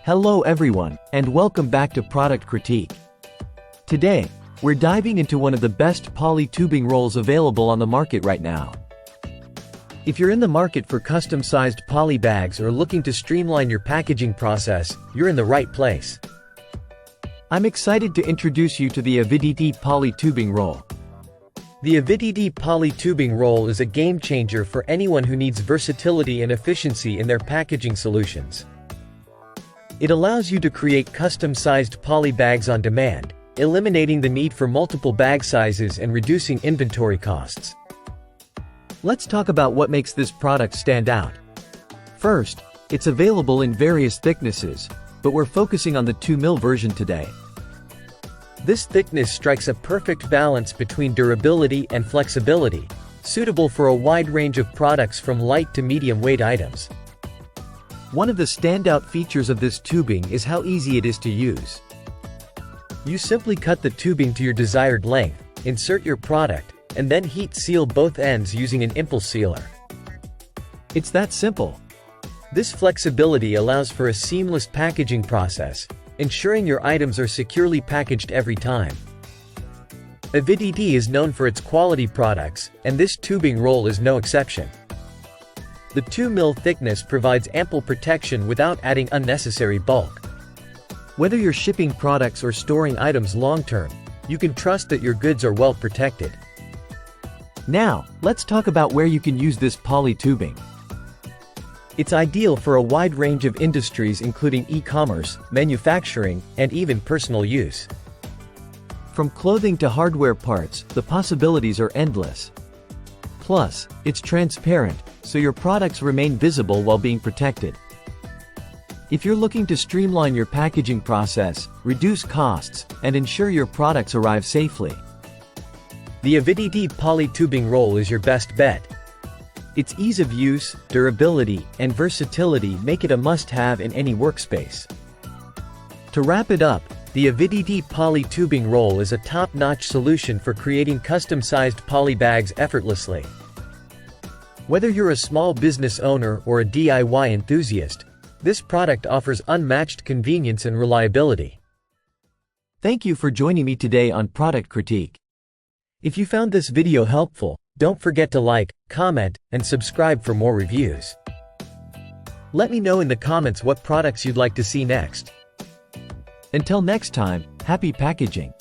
Hello everyone, and welcome back to Product Critique. Today, we're diving into one of the best poly tubing rolls available on the market right now. If you're in the market for custom-sized poly bags or looking to streamline your packaging process, you're in the right place. I'm excited to introduce you to the Aviditi poly tubing roll. The Aviditi poly tubing roll is a game changer for anyone who needs versatility and efficiency in their packaging solutions. It allows you to create custom-sized poly bags on demand, eliminating the need for multiple bag sizes and reducing inventory costs. Let's talk about what makes this product stand out. First, it's available in various thicknesses, but we're focusing on the 2mm version today. This thickness strikes a perfect balance between durability and flexibility, suitable for a wide range of products from light to medium weight items. One of the standout features of this tubing is how easy it is to use. You simply cut the tubing to your desired length, insert your product, and then heat seal both ends using an impulse sealer. It's that simple. This flexibility allows for a seamless packaging process, ensuring your items are securely packaged every time. Aviditi is known for its quality products, and this tubing roll is no exception. The 2mm thickness provides ample protection without adding unnecessary bulk. Whether you're shipping products or storing items long-term, you can trust that your goods are well protected. Now, let's talk about where you can use this poly tubing. It's ideal for a wide range of industries including e-commerce, manufacturing, and even personal use. From clothing to hardware parts, the possibilities are endless. Plus, it's transparent, so your products remain visible while being protected. If you're looking to streamline your packaging process, reduce costs, and ensure your products arrive safely, the Aviditi poly tubing roll is your best bet. Its ease of use, durability, and versatility make it a must-have in any workspace. To wrap it up, the Aviditi poly tubing roll is a top-notch solution for creating custom-sized poly bags effortlessly. Whether you're a small business owner or a DIY enthusiast, this product offers unmatched convenience and reliability. Thank you for joining me today on Product Critique. If you found this video helpful, don't forget to like, comment, and subscribe for more reviews. Let me know in the comments what products you'd like to see next. Until next time, happy packaging!